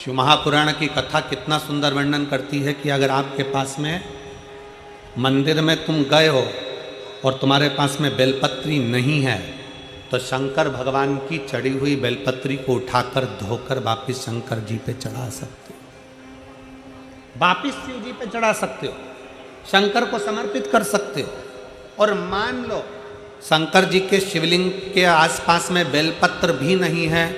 शिव महापुराण की कथा कितना सुंदर वर्णन करती है कि अगर आपके पास में मंदिर में तुम गए हो और तुम्हारे पास में बेलपत्री नहीं है तो शंकर भगवान की चढ़ी हुई बेलपत्री को उठाकर धोकर वापिस शंकर जी पे चढ़ा सकते हो, वापिस शिव जी पे चढ़ा सकते हो, शंकर को समर्पित कर सकते हो। और मान लो शंकर जी के शिवलिंग के आसपास में बेलपत्र भी नहीं है,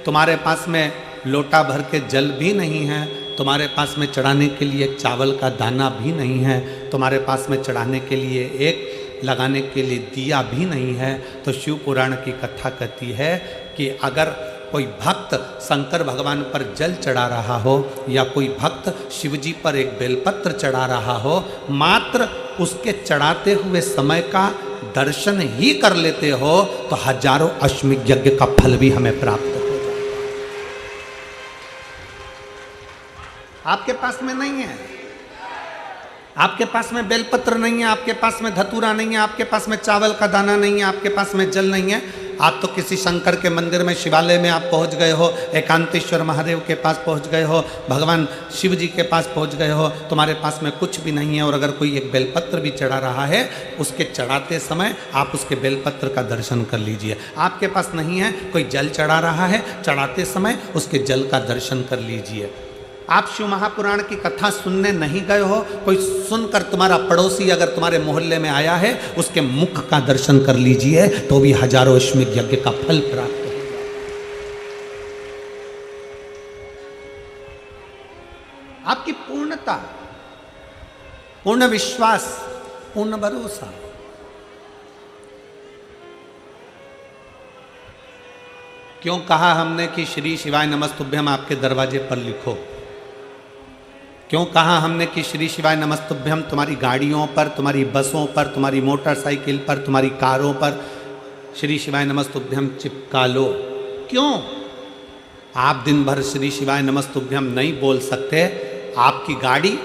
तुम्हारे पास में लोटा भर के जल भी नहीं है, तुम्हारे पास में चढ़ाने के लिए एक चावल का दाना भी नहीं है, तुम्हारे पास में चढ़ाने के लिए एक लगाने के लिए दिया भी नहीं है, तो शिव पुराण की कथा कहती है कि अगर कोई भक्त शंकर भगवान पर जल चढ़ा रहा हो या कोई भक्त शिव जी पर एक बेलपत्र चढ़ा रहा हो, मात्र उसके चढ़ाते हुए समय का दर्शन ही कर लेते हो तो हजारों अश्वमेध यज्ञ का फल भी हमें प्राप्त हो जाए। आपके पास में नहीं है, आपके पास में बेलपत्र नहीं है, आपके पास में धतूरा नहीं है, आपके पास में चावल का दाना नहीं है, आपके पास में जल नहीं है, आप तो किसी शंकर के मंदिर में शिवालय में आप पहुंच गए हो, एकांतेश्वर महादेव के पास पहुंच गए हो, भगवान शिव जी के पास पहुंच गए हो, तुम्हारे पास में कुछ भी नहीं है। और अगर कोई एक बेलपत्र भी चढ़ा रहा है, उसके चढ़ाते समय आप उसके बेलपत्र का दर्शन कर लीजिए। आपके पास नहीं है, कोई जल चढ़ा रहा है, चढ़ाते समय उसके जल का दर्शन कर लीजिए। आप शिव महापुराण की कथा सुनने नहीं गए हो, कोई सुनकर तुम्हारा पड़ोसी अगर तुम्हारे मोहल्ले में आया है, उसके मुख का दर्शन कर लीजिए तो भी हजारों अश्वमेध यज्ञ का फल प्राप्त हो जाए। आपकी पूर्णता, पूर्ण विश्वास, पूर्ण भरोसा। क्यों कहा हमने कि श्री शिवाय नमस्तुभ्यम आपके दरवाजे पर लिखो? क्यों कहा हमने कि श्री शिवाय नमस्तुभ्यम तुम्हारी गाड़ियों पर, तुम्हारी बसों पर, तुम्हारी मोटरसाइकिल पर, तुम्हारी कारों पर श्री शिवाय नमस्तुभ्यम चिपका लो? क्यों? आप दिन भर श्री शिवाय नमस्तुभ्यम नहीं बोल सकते, आपकी गाड़ी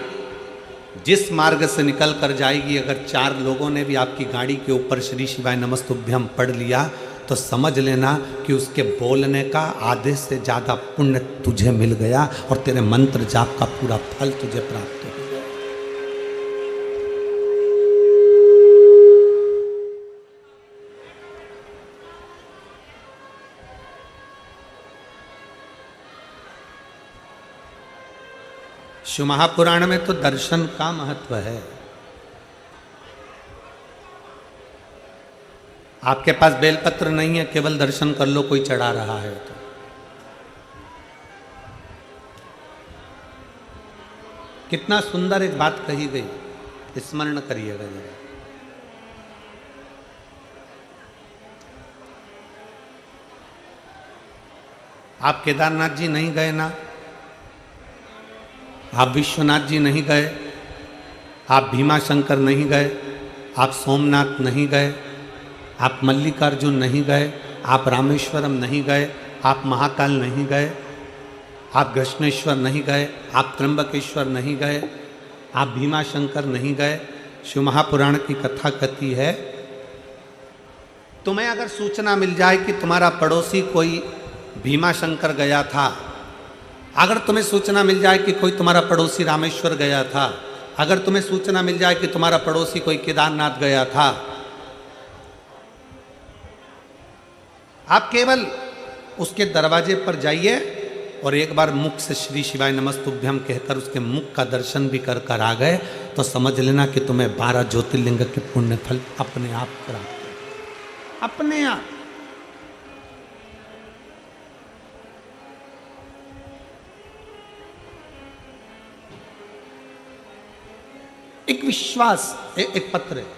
जिस मार्ग से निकल कर जाएगी, अगर 4 लोगों ने भी आपकी गाड़ी के ऊपर श्री शिवाय नमस्तुभ्यम पढ़ लिया तो समझ लेना कि उसके बोलने का आधे से ज़्यादा पुण्य तुझे मिल गया और तेरे मंत्र जाप का पूरा फल तुझे प्राप्त हो गया। शिव महापुराण में तो दर्शन का महत्व है। आपके पास बेलपत्र नहीं है, केवल दर्शन कर लो, कोई चढ़ा रहा है तो। कितना सुंदर एक बात कही गई, स्मरण करिएगा जरा। आप केदारनाथ जी नहीं गए ना, आप विश्वनाथ जी नहीं गए, आप भीमाशंकर नहीं गए, आप सोमनाथ नहीं गए, आप मल्लिकार्जुन नहीं गए, आप रामेश्वरम नहीं गए, आप महाकाल नहीं गए, आप घृष्णेश्वर नहीं गए, आप त्र्यंबकेश्वर नहीं गए, आप भीमाशंकर नहीं गए। शिव महापुराण की कथा कहती है, तुम्हें अगर सूचना मिल जाए कि तुम्हारा पड़ोसी कोई भीमाशंकर गया था, अगर तुम्हें सूचना मिल जाए कि कोई तुम्हारा पड़ोसी रामेश्वर गया था, अगर तुम्हें सूचना मिल जाए कि तुम्हारा पड़ोसी कोई केदारनाथ गया था, आप केवल उसके दरवाजे पर जाइए और एक बार मुख से श्री शिवाय नमस्तुभ्यम कहकर उसके मुख का दर्शन भी कर कर आ गए तो समझ लेना कि तुम्हें 12 ज्योतिर्लिंग के पुण्य फल अपने आप प्राप्त, अपने आप। एक विश्वास, एक पत्र है।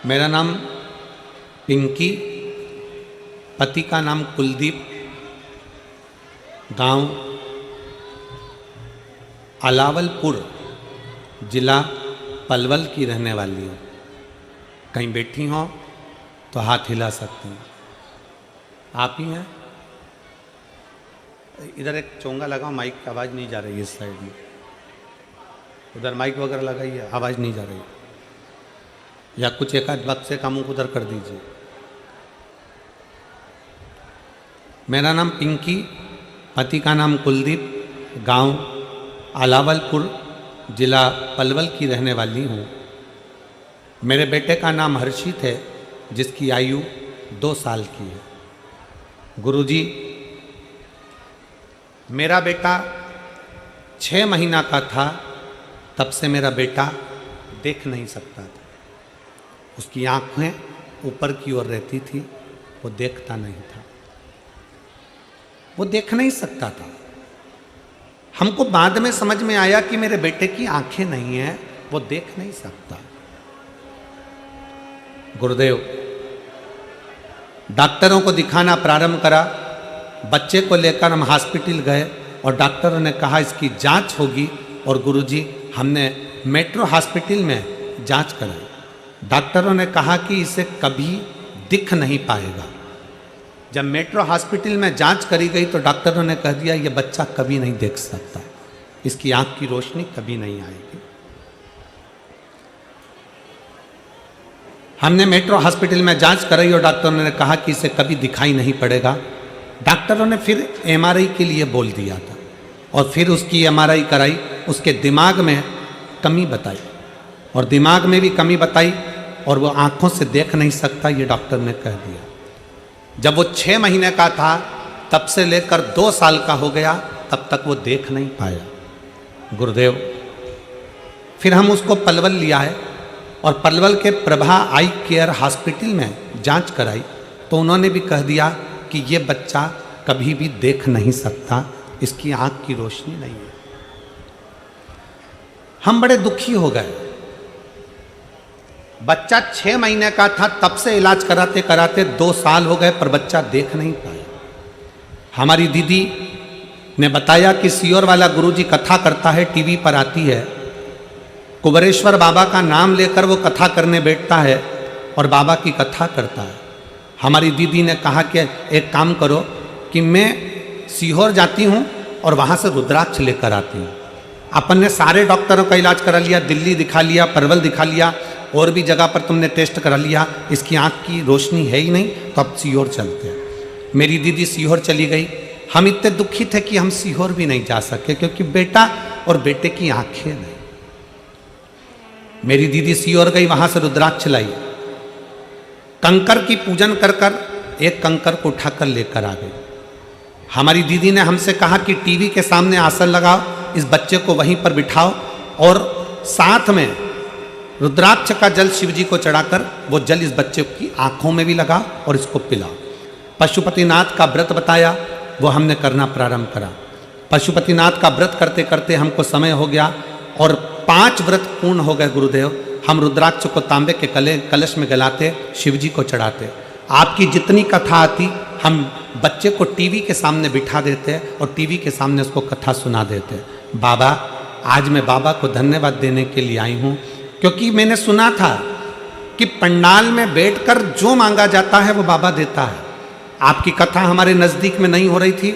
मेरा नाम पिंकी, पति का नाम कुलदीप, गांव अलावलपुर, जिला पलवल की रहने वाली हूँ। कहीं बैठी हो तो हाथ हिला सकती हैं। आप ही हैं? इधर एक चोंगा लगाओ, माइक की आवाज़ नहीं जा रही है इस साइड में। उधर माइक वगैरह लगाइए, आवाज़ नहीं जा रही। या कुछ एक आध बक्से का मुंह उधर कर दीजिए। मेरा नाम पिंकी, पति का नाम कुलदीप, गांव अलावलपुर, जिला पलवल की रहने वाली हूँ। मेरे बेटे का नाम हर्षित है, जिसकी आयु 2 साल की है। गुरुजी, मेरा बेटा 6 महीना का था, तब से मेरा बेटा देख नहीं सकता था। उसकी आँखें ऊपर की ओर रहती थी, वो देखता नहीं था, वो देख नहीं सकता था। हमको बाद में समझ में आया कि मेरे बेटे की आंखें नहीं हैं, वो देख नहीं सकता। गुरुदेव, डॉक्टरों को दिखाना प्रारंभ करा। बच्चे को लेकर हम हॉस्पिटल गए और डॉक्टरों ने कहा इसकी जांच होगी, और गुरुजी हमने मेट्रो हॉस्पिटल में जांच कराई। डॉक्टरों ने कहा कि इसे कभी दिख नहीं पाएगा। जब मेट्रो हॉस्पिटल में जांच करी गई तो डॉक्टरों ने कह दिया ये बच्चा कभी नहीं देख सकता, इसकी आंख की रोशनी कभी नहीं आएगी। हमने मेट्रो हॉस्पिटल में जांच कराई और डॉक्टरों ने कहा कि इसे कभी दिखाई नहीं पड़ेगा। डॉक्टरों ने फिर एमआरआई के लिए बोल दिया था, और फिर उसकी एमआरआई कराई। उसके दिमाग में कमी बताई, और दिमाग में भी कमी बताई, और वो आंखों से देख नहीं सकता, ये डॉक्टर ने कह दिया। जब वो 6 महीने का था, तब से लेकर 2 साल का हो गया, तब तक वो देख नहीं पाया। गुरुदेव, फिर हम उसको पलवल लिया है, और पलवल के प्रभा आई केयर हॉस्पिटल में जांच कराई, तो उन्होंने भी कह दिया कि ये बच्चा कभी भी देख नहीं सकता, इसकी आंख की रोशनी नहीं है। हम बड़े दुखी हो गए। बच्चा 6 महीने का था, तब से इलाज कराते कराते 2 साल हो गए, पर बच्चा देख नहीं पाया। हमारी दीदी ने बताया कि सियोर वाला गुरुजी कथा करता है, टीवी पर आती है। कुबरेश्वर बाबा का नाम लेकर वो कथा करने बैठता है और बाबा की कथा करता है। हमारी दीदी ने कहा कि एक काम करो कि मैं सीहोर जाती हूँ और वहाँ से रुद्राक्ष लेकर आती हूँ। अपन ने सारे डॉक्टरों का इलाज करा लिया, दिल्ली दिखा लिया, परवल दिखा लिया, और भी जगह पर तुमने टेस्ट करा लिया, इसकी आँख की रोशनी है ही नहीं, तो अब सीहोर चलते हैं। मेरी दीदी सीहोर चली गई। हम इतने दुखी थे कि हम सीहोर भी नहीं जा सके, क्योंकि बेटा और बेटे की आंखें नहीं। मेरी दीदी सीहोर गई, वहां से रुद्राक्ष लाई, कंकर की पूजन कर कर एक कंकर को उठाकर लेकर आ गई। हमारी दीदी ने हमसे कहा कि टीवी के सामने आसन लगाओ, इस बच्चे को वहीं पर बिठाओ, और साथ में रुद्राक्ष का जल शिव जी को चढ़ाकर वो जल इस बच्चे की आंखों में भी लगा और इसको पिलाओ। पशुपतिनाथ का व्रत बताया, वो हमने करना प्रारंभ करा। पशुपतिनाथ का व्रत करते करते हमको समय हो गया, और 5 व्रत पूर्ण हो गए। गुरुदेव, हम रुद्राक्ष को तांबे के कलश में गलाते, शिव जी को चढ़ाते। आपकी जितनी कथा आती, हम बच्चे को टीवी के सामने बिठा देते और टीवी के सामने उसको कथा सुना देते। बाबा, आज मैं बाबा को धन्यवाद देने के लिए आई हूँ, क्योंकि मैंने सुना था कि पंडाल में बैठकर जो मांगा जाता है वो बाबा देता है। आपकी कथा हमारे नज़दीक में नहीं हो रही थी,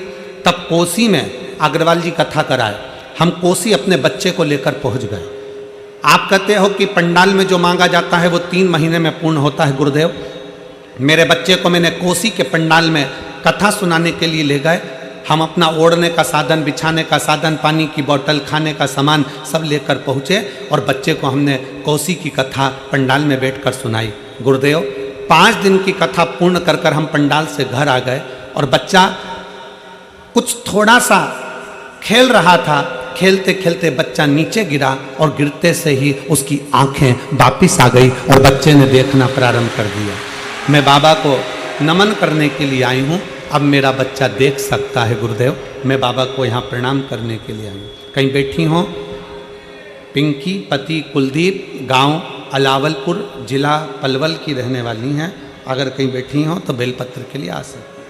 तब कोसी में अग्रवाल जी कथा कराए। हम कोसी अपने बच्चे को लेकर पहुंच गए। आप कहते हो कि पंडाल में जो मांगा जाता है वो 3 महीने में पूर्ण होता है। गुरुदेव, मेरे बच्चे को मैंने कोसी के पंडाल में कथा सुनाने के लिए ले गए। हम अपना ओढ़ने का साधन, बिछाने का साधन, पानी की बोतल, खाने का सामान सब लेकर पहुँचे, और बच्चे को हमने कोसी की कथा पंडाल में बैठकर सुनाई। गुरुदेव, 5 दिन की कथा पूर्ण कर कर हम पंडाल से घर आ गए, और बच्चा कुछ थोड़ा सा खेल रहा था। खेलते खेलते बच्चा नीचे गिरा, और गिरते से ही उसकी आंखें वापिस आ गई और बच्चे ने देखना प्रारंभ कर दिया। मैं बाबा को नमन करने के लिए आई हूँ, अब मेरा बच्चा देख सकता है। गुरुदेव, मैं बाबा को यहाँ प्रणाम करने के लिए आई हूँ। कहीं बैठी हो? पिंकी, पति कुलदीप, गांव अलावलपुर, जिला पलवल की रहने वाली हैं। अगर कहीं बैठी हो तो बेलपत्र के लिए आ सकते।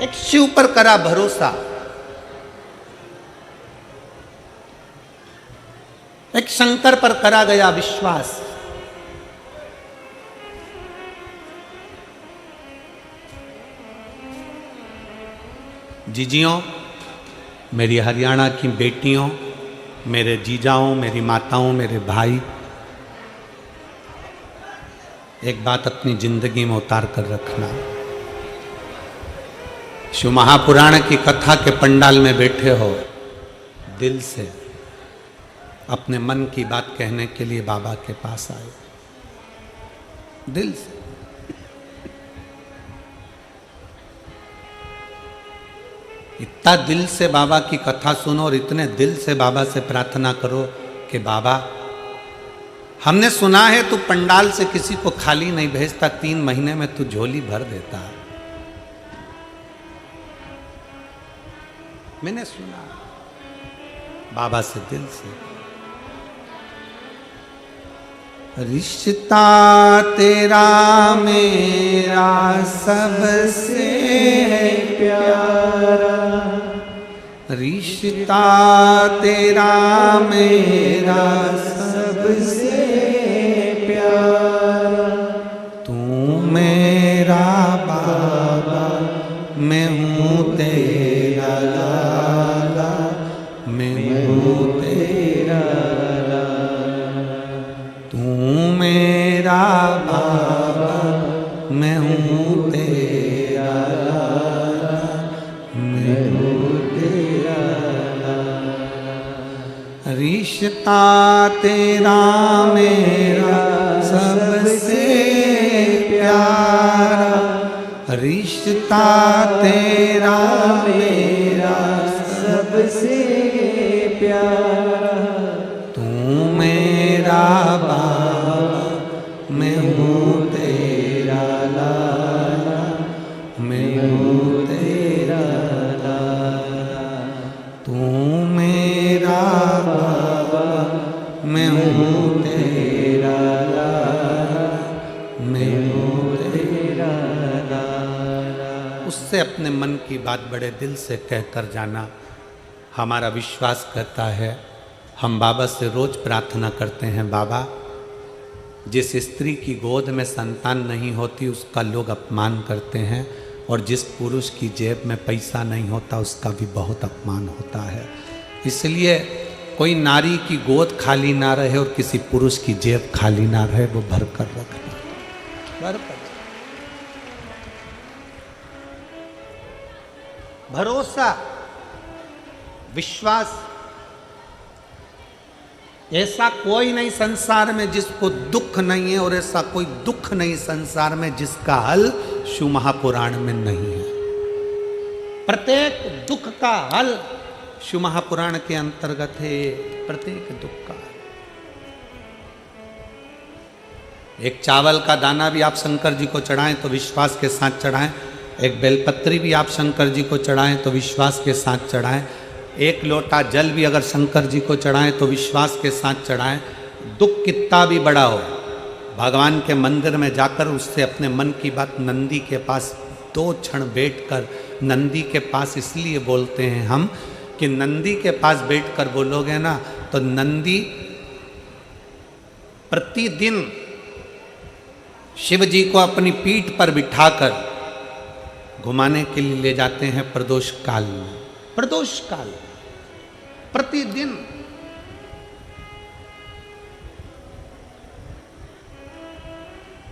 एक शिव पर करा भरोसा, एक शंकर पर करा गया विश्वास। जीजियों, मेरी हरियाणा की बेटियों, मेरे जीजाओं, मेरी माताओं, मेरे भाई, एक बात अपनी जिंदगी में उतार कर रखना। शिव महापुराण की कथा के पंडाल में बैठे हो, दिल से अपने मन की बात कहने के लिए बाबा के पास आए, दिल से। इतना दिल से बाबा की कथा सुनो और इतने दिल से बाबा से प्रार्थना करो कि बाबा, हमने सुना है तू पंडाल से किसी को खाली नहीं भेजता, 3 महीने में तू झोली भर देता है। मैंने सुना बाबा से दिल से। रिश्ता तेरा मेरा सबसे प्यारा, रिश्ता तेरा मेरा सबसे प्यारा, तू मेरा बाबा मैं हूँ तेरा लाला, मैं हूँ तेरा लाला, तू मेरा बाबा मैं हूँ तेरा लाला, मैं हूँ तेरा लाला। रिश्ता तेरा मेरा सबसे प्यारा, रिश्ता तेरा मेरा सबसे प्यारा, तू मेरा बाबा मैं हूँ तेरा लाला, मैं हूँ तेरा लाला, तू मेरा बाबा मैं हूँ तेरा लाला, मैं हूँ तेरा लाला। उससे अपने मन की बात बड़े दिल से कहकर जाना। हमारा विश्वास कहता है, हम बाबा से रोज प्रार्थना करते हैं, बाबा जिस स्त्री की गोद में संतान नहीं होती उसका लोग अपमान करते हैं, और जिस पुरुष की जेब में पैसा नहीं होता उसका भी बहुत अपमान होता है। इसलिए कोई नारी की गोद खाली ना रहे और किसी पुरुष की जेब खाली ना रहे, वो भर कर रखना, भर कर। भरोसा, विश्वास, ऐसा कोई नहीं संसार में जिसको दुख नहीं है, और ऐसा कोई दुख नहीं संसार में जिसका हल शिव महापुराण में नहीं है। प्रत्येक दुख का हल शिव महापुराण के अंतर्गत है, प्रत्येक दुख का। एक चावल का दाना भी आप शंकर जी को चढ़ाएं तो विश्वास के साथ चढ़ाएं, एक बेलपत्री भी आप शंकर जी को चढ़ाएं तो विश्वास के साथ चढ़ाएं, एक लोटा जल भी अगर शंकर जी को चढ़ाएं तो विश्वास के साथ चढ़ाएं। दुख कितना भी बड़ा हो, भगवान के मंदिर में जाकर उससे अपने मन की बात नंदी के पास 2 क्षण बैठकर, नंदी के पास इसलिए बोलते हैं हम कि नंदी के पास बैठकर बोलोगे ना तो नंदी प्रतिदिन शिव जी को अपनी पीठ पर बिठाकर घुमाने के लिए ले जाते हैं प्रदोष काल में। प्रदोष काल प्रतिदिन।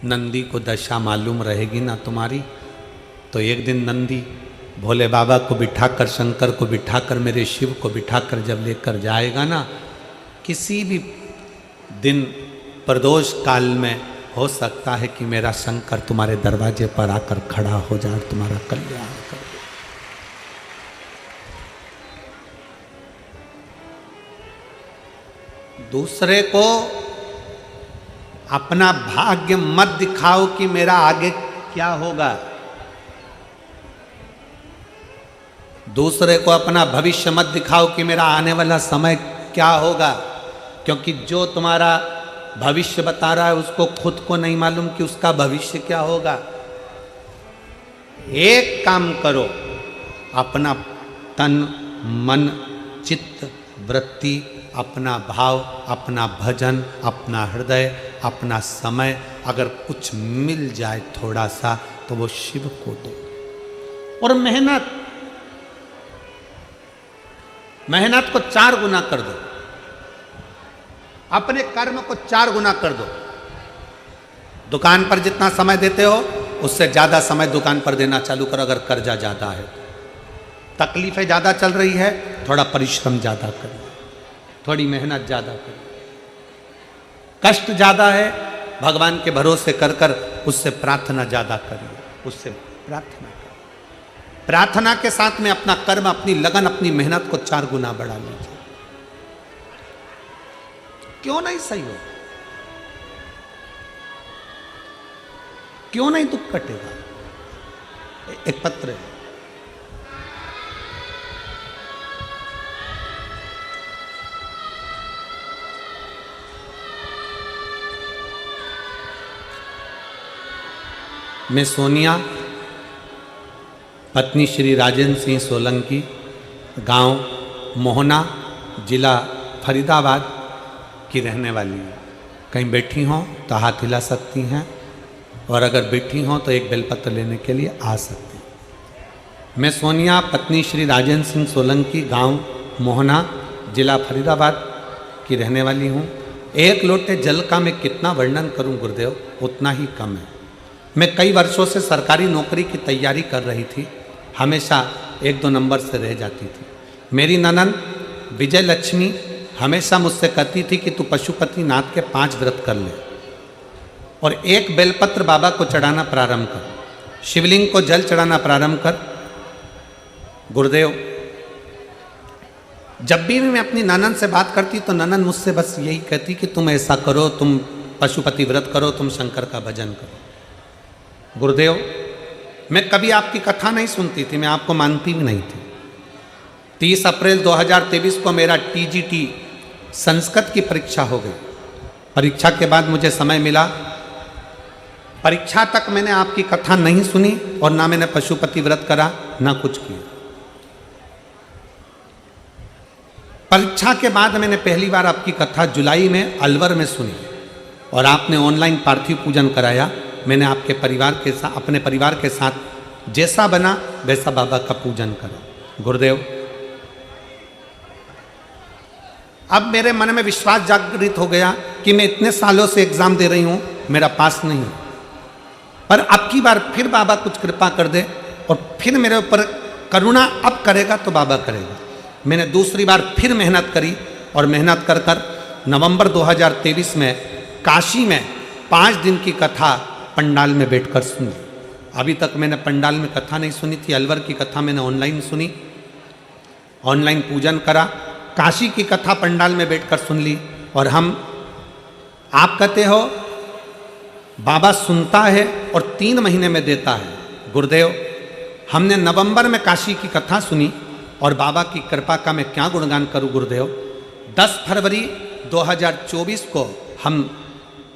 नंदी को दशा मालूम रहेगी ना तुम्हारी, तो एक दिन नंदी भोले बाबा को बिठाकर, शंकर को बिठाकर, मेरे शिव को बिठाकर जब लेकर जाएगा ना, किसी भी दिन प्रदोष काल में हो सकता है कि मेरा शंकर तुम्हारे दरवाजे पर आकर खड़ा हो जाए, तुम्हारा कल्याण कर दे। दूसरे को अपना भाग्य मत दिखाओ कि मेरा आगे क्या होगा, दूसरे को अपना भविष्य मत दिखाओ कि मेरा आने वाला समय क्या होगा, क्योंकि जो तुम्हारा भविष्य बता रहा है उसको खुद को नहीं मालूम कि उसका भविष्य क्या होगा। एक काम करो, अपना तन, मन, चित्त, वृत्ति, अपना भाव, अपना भजन, अपना हृदय, अपना समय, अगर कुछ मिल जाए थोड़ा सा तो वो शिव को दो। और मेहनत को 4 गुना कर दो, अपने कर्म को 4 गुना कर दो। दुकान पर जितना समय देते हो उससे ज्यादा समय दुकान पर देना चालू करो, अगर कर्जा ज्यादा है। तकलीफें ज़्यादा चल रही है, थोड़ा परिश्रम ज़्यादा करिए, थोड़ी मेहनत ज़्यादा करिए। कष्ट ज़्यादा है, भगवान के भरोसे कर कर उससे प्रार्थना ज़्यादा करिए, उससे प्रार्थना करिए। प्रार्थना के साथ में अपना कर्म, अपनी लगन, अपनी मेहनत को 4 गुना बढ़ा लीजिए। क्यों नहीं सही हो, क्यों नहीं दुख कटेगा। एक पत्र है, मैं सोनिया, पत्नी श्री राजेंद्र सिंह सोलंकी, गांव मोहना, जिला फरीदाबाद की रहने वाली हूँ। कहीं बैठी हों तो हाथ हिला सकती हैं, और अगर बैठी हों तो एक बेलपत्र लेने के लिए आ सकती हैं। मैं सोनिया, पत्नी श्री राजेंद्र सिंह सोलंकी, गांव मोहना, जिला फरीदाबाद की रहने वाली हूँ। एक लोटे जल का मैं कितना वर्णन करूँ गुरुदेव, उतना ही कम है। मैं कई वर्षों से सरकारी नौकरी की तैयारी कर रही थी, हमेशा 1-2 नंबर से रह जाती थी। मेरी ननद विजय लक्ष्मी हमेशा मुझसे कहती थी कि तू पशुपति नाथ के 5 व्रत कर ले और एक बेलपत्र बाबा को चढ़ाना प्रारंभ कर, शिवलिंग को जल चढ़ाना प्रारंभ कर। गुरुदेव, जब भी मैं अपनी ननद से बात करती तो ननद मुझसे बस यही कहती कि तुम ऐसा करो, तुम पशुपति व्रत करो, तुम शंकर का भजन करो। गुरुदेव, मैं कभी आपकी कथा नहीं सुनती थी, मैं आपको मानती भी नहीं थी। 30 अप्रैल 2023 को मेरा TGT संस्कृत की परीक्षा हो गई। परीक्षा के बाद मुझे समय मिला, परीक्षा तक मैंने आपकी कथा नहीं सुनी और ना मैंने पशुपति व्रत करा, ना कुछ किया। परीक्षा के बाद मैंने पहली बार आपकी कथा जुलाई में अलवर में सुनी और आपने ऑनलाइन पार्थिव पूजन कराया। मैंने आपके परिवार के साथ, अपने परिवार के साथ जैसा बना वैसा बाबा का पूजन करा। गुरुदेव, अब मेरे मन में विश्वास जागृत हो गया कि मैं इतने सालों से एग्जाम दे रही हूं, मेरा पास नहीं, पर अब की बार फिर बाबा कुछ कृपा कर दे और फिर मेरे ऊपर करुणा अब करेगा तो बाबा करेगा। मैंने दूसरी बार फिर मेहनत करी और मेहनत कर कर नवंबर 2023 में काशी में 5 दिन की कथा पंडाल में बैठकर सुनी। अभी तक मैंने पंडाल में कथा नहीं सुनी थी। अलवर की कथा मैंने ऑनलाइन सुनी, ऑनलाइन पूजन करा। काशी की कथा पंडाल में बैठकर सुन ली। और आप कहते हो बाबा सुनता है और 3 महीने में देता है। गुरुदेव, हमने नवंबर में काशी की कथा सुनी और बाबा की कृपा का मैं क्या गुणगान करूं गुरुदेव। 10 फरवरी 2024 को हम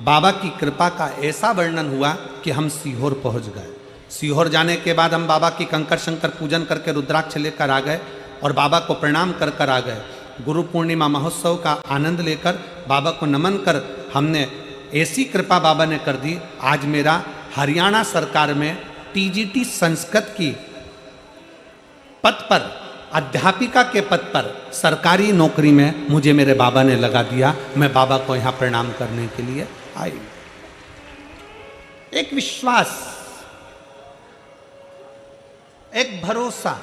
बाबा की कृपा का ऐसा वर्णन हुआ कि हम सीहोर पहुंच गए। सीहोर जाने के बाद हम बाबा की कंकर शंकर पूजन करके रुद्राक्ष लेकर आ गए और बाबा को प्रणाम कर कर आ गए। गुरु पूर्णिमा महोत्सव का आनंद लेकर बाबा को नमन कर हमने ऐसी कृपा बाबा ने कर दी। आज मेरा हरियाणा सरकार में TGT संस्कृत की पद पर, अध्यापिका के पद पर सरकारी नौकरी में मुझे मेरे बाबा ने लगा दिया। मैं बाबा को यहाँ प्रणाम करने के लिए आई। एक विश्वास, एक भरोसा।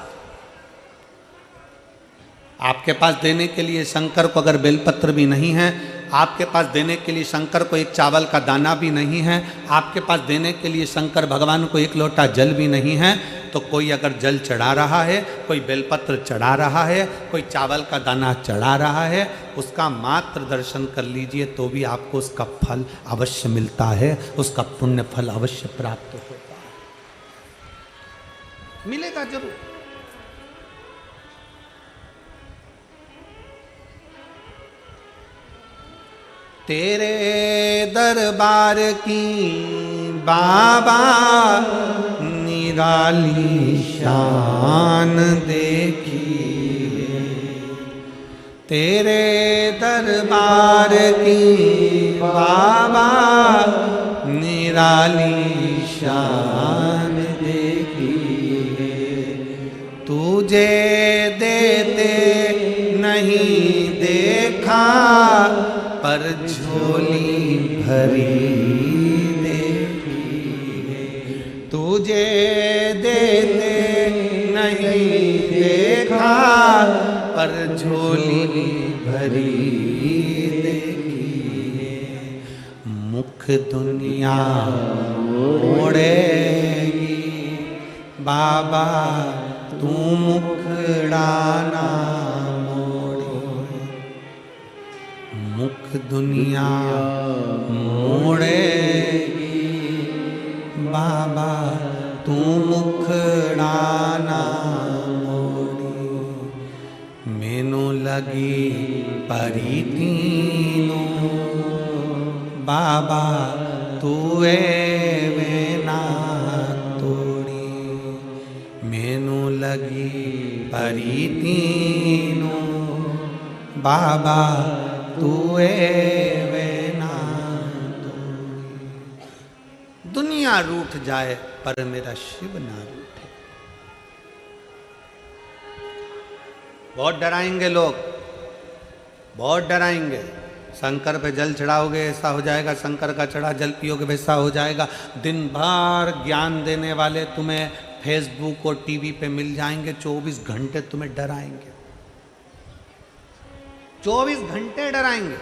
आपके पास देने के लिए शंकर को अगर बेलपत्र भी नहीं है, आपके पास देने के लिए शंकर को एक चावल का दाना भी नहीं है, आपके पास देने के लिए शंकर भगवान को एक लोटा जल भी नहीं है, तो कोई अगर जल चढ़ा रहा है, कोई बेलपत्र चढ़ा रहा है, कोई चावल का दाना चढ़ा रहा है, उसका मात्र दर्शन कर लीजिए तो भी आपको उसका फल अवश्य मिलता है, उसका पुण्य फल अवश्य प्राप्त होता है, मिलेगा जरूर। तेरे दरबार की बाबा निराली शान देखी, तेरे दरबार की बाबा निराली शान देखी, तुझे देते नहीं देखा पर झोली भरी देखी, तुझे देते नहीं देखा देखा पर झोली भरी देखी, मुख दुनिया मोड़ेगी बाबा तू मुखड़ा ना मोड़ी, मुख दुनिया मोड़ेगी बाबा तू मुखड़ा ना मोड़ी, मैनू लगी परी तीनों बाबा तू वे ना तोड़ी, मैनू लगी परी तीनों बाबा तू वे ना तोड़ी, दुनिया रूठ जाए पर मेरा शिव ना रूठे। बहुत डराएंगे लोग, बहुत डराएंगे, शंकर पे जल चढ़ाओगे ऐसा हो जाएगा, शंकर का चढ़ा जल पियोगे वैसा हो जाएगा। दिन भर ज्ञान देने वाले तुम्हें फेसबुक और टीवी पे मिल जाएंगे, 24 घंटे तुम्हें डराएंगे, 24 घंटे डराएंगे।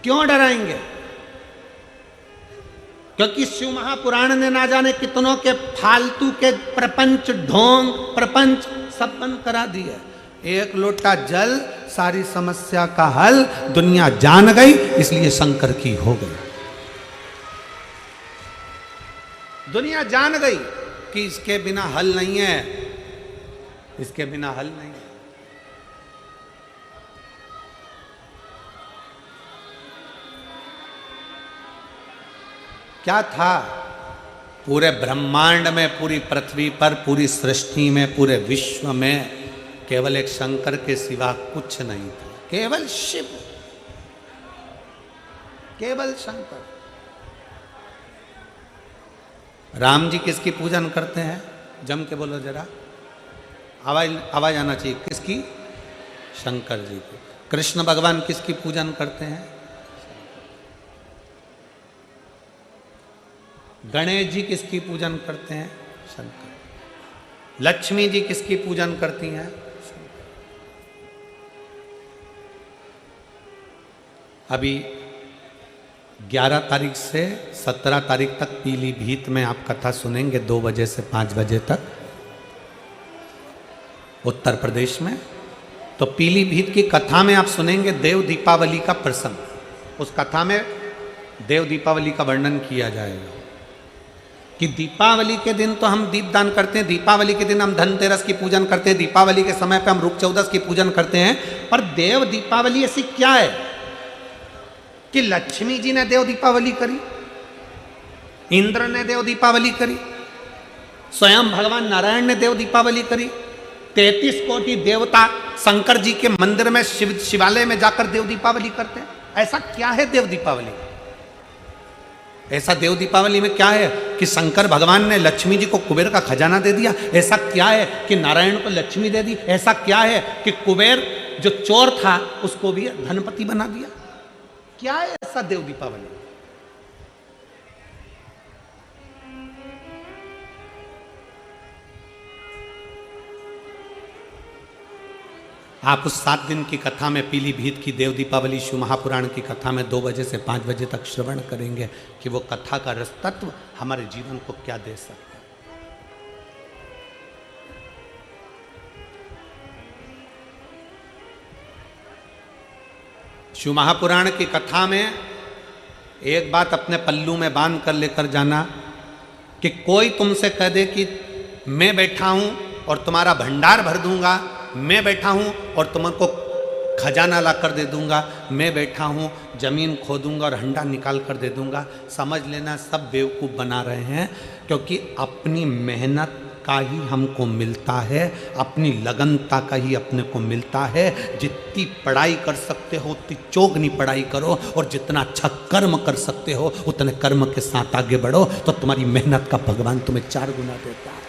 क्यों डराएंगे? क्योंकि शिव महापुराण ने ना जाने कितनों के फालतू के प्रपंच ढोंग प्रपंच सब बंद करा दिए। एक लोटा जल सारी समस्या का हल, दुनिया जान गई इसलिए शंकर की हो गई। दुनिया जान गई कि इसके बिना हल नहीं है, इसके बिना हल नहीं है। क्या था पूरे ब्रह्मांड में, पूरी पृथ्वी पर, पूरी सृष्टि में, पूरे विश्व में केवल एक शंकर के सिवा कुछ नहीं था, केवल शिव, केवल शंकर। राम जी किसकी पूजन करते हैं? जम के बोलो जरा, आवाज आना चाहिए। किसकी? शंकर जी की। कृष्ण भगवान किसकी पूजन करते हैं? गणेश जी किसकी पूजन करते हैं? शंकर। लक्ष्मी जी किसकी पूजन करती हैं? अभी 11 तारीख से 17 तारीख तक पीलीभीत में आप कथा सुनेंगे 2 बजे से 5 बजे तक उत्तर प्रदेश में। तो पीलीभीत की कथा में आप सुनेंगे देव दीपावली का प्रसंग। उस कथा में देव दीपावली का वर्णन किया जाएगा कि दीपावली के दिन तो हम दीपदान करते हैं, दीपावली के दिन हम धनतेरस की पूजन करते हैं, दीपावली के समय पे हम रूप चौदस की पूजन करते हैं। पर देव दीपावली ऐसी क्या है कि लक्ष्मी जी ने देव दीपावली करी, इंद्र ने देव दीपावली करी, स्वयं भगवान नारायण ने देव दीपावली करी, 33 कोटि देवता शंकर जी के मंदिर में शिवालय में जाकर देव दीपावली करते हैं। ऐसा क्या है देव दीपावली? ऐसा देव दीपावली में क्या है कि शंकर भगवान ने लक्ष्मी जी को कुबेर का खजाना दे दिया? ऐसा क्या है कि नारायण को लक्ष्मी दे दी? ऐसा क्या है कि कुबेर जो चोर था उसको भी धनपति बना दिया? क्या है ऐसा देव दीपावली? आप उस 7 दिन की कथा में पीलीभीत की देव दीपावली शिव महापुराण की कथा में 2 बजे से 5 बजे तक श्रवण करेंगे कि वो कथा का रस तत्व हमारे जीवन को क्या दे सकता है। शिव महापुराण की कथा में एक बात अपने पल्लू में बांध कर लेकर जाना कि कोई तुमसे कह दे कि मैं बैठा हूं और तुम्हारा भंडार भर दूंगा, मैं बैठा हूं और तुमको खजाना ला कर दे दूंगा, मैं बैठा हूं जमीन खोदूंगा और हंडा निकाल कर दे दूंगा, समझ लेना सब बेवकूफ़ बना रहे हैं। क्योंकि अपनी मेहनत का ही हमको मिलता है, अपनी लगनता का ही अपने को मिलता है। जितनी पढ़ाई कर सकते हो उतनी चौगनी पढ़ाई करो, और जितना अच्छा कर्म कर सकते हो उतने कर्म के साथ आगे बढ़ो, तो तुम्हारी मेहनत का भगवान तुम्हें 4 गुना देता है।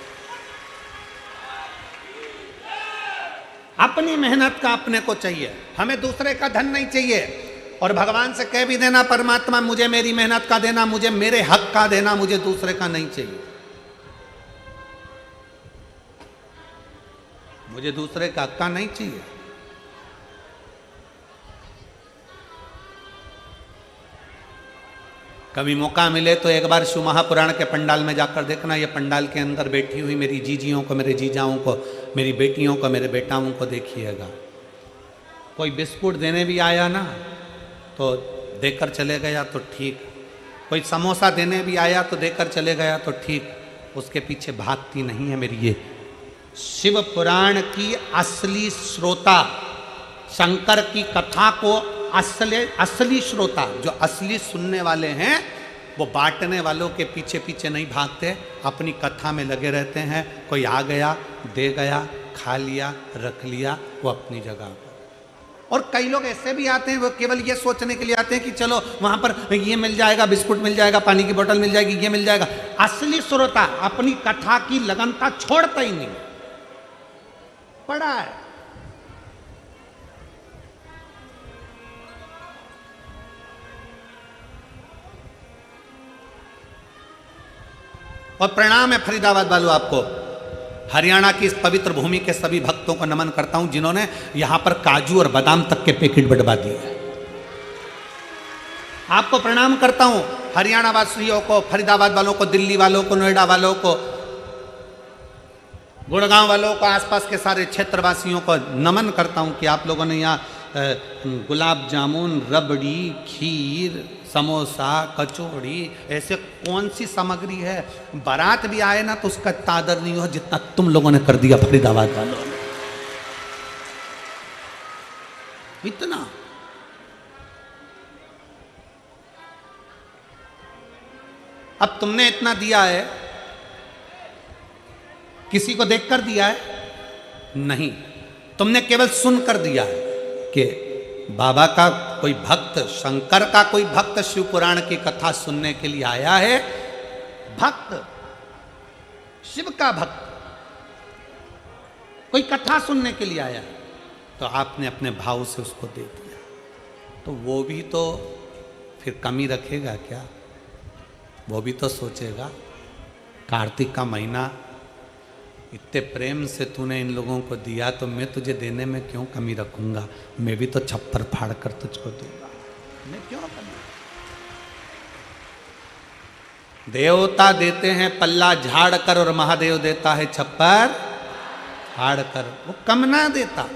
अपनी मेहनत का अपने को चाहिए, हमें दूसरे का धन नहीं चाहिए। और भगवान से कह भी देना परमात्मा मुझे मेरी मेहनत का देना, मुझे मेरे हक का देना, मुझे दूसरे का नहीं चाहिए। मुझे दूसरे का हक्का नहीं चाहिए। कभी मौका मिले तो एक बार शिव महापुराण के पंडाल में जाकर देखना, ये पंडाल के अंदर बैठी हुई मेरी जीजियों को, मेरे जीजाओं को, मेरी बेटियों को, मेरे बेटाओं को देखिएगा। कोई बिस्कुट देने भी आया ना तो देकर चले गया तो ठीक, कोई समोसा देने भी आया तो देकर चले गया तो ठीक, उसके पीछे भागती नहीं है मेरी ये शिव पुराण की असली श्रोता, शंकर की कथा को असली श्रोता, जो असली सुनने वाले हैं, वो बांटने वालों के पीछे पीछे नहीं भागते, अपनी कथा में लगे रहते हैं। कोई आ गया, दे गया, खा लिया, रख लिया, वो अपनी जगह पर। और कई लोग ऐसे भी आते हैं, वो केवल ये सोचने के लिए आते हैं कि चलो वहां पर ये मिल जाएगा, बिस्कुट मिल जाएगा, पानी की बोतल मिल जाएगी, ये मिल जाएगा। असली श्रोता अपनी कथा की लगनता छोड़ता ही नहीं, पड़ा है। और प्रणाम है फरीदाबाद वालों आपको, हरियाणा की इस पवित्र भूमि के सभी भक्तों को नमन करता हूं जिन्होंने यहां पर काजू और बादाम तक के पैकेट बंटवा दिए। आपको प्रणाम करता हूं, हरियाणा वासियों को, फरीदाबाद वालों को, दिल्ली वालों को, नोएडा वालों को, गुड़गांव वालों को, आसपास के सारे क्षेत्रवासियों को नमन करता हूं कि आप लोगों ने यहाँ गुलाब जामुन, रबड़ी, खीर, समोसा, कचौड़ी, ऐसे कौन सी सामग्री है, बारात भी आए ना तो उसका तादर नहीं हो जितना तुम लोगों ने कर दिया फरीदाबाद वालों ने। इतना अब तुमने इतना दिया है, किसी को देखकर दिया है? नहीं, तुमने केवल सुनकर दिया है कि बाबा का कोई भक्त, शंकर का कोई भक्त शिव पुराण की कथा सुनने के लिए आया है। भक्त, शिव का भक्त कोई कथा सुनने के लिए आया है, तो आपने अपने भाव से उसको दे दिया, तो वो भी तो फिर कमी रखेगा क्या? वो भी तो सोचेगा, कार्तिक का महीना, इतने प्रेम से तूने इन लोगों को दिया तो मैं तुझे देने में क्यों कमी रखूंगा? मैं भी तो छप्पर फाड़ कर तुझको दूंगा, मैं क्यों कमी? देवता देते हैं पल्ला झाड़ कर और महादेव देता है छप्पर फाड़ कर, वो कम ना देता।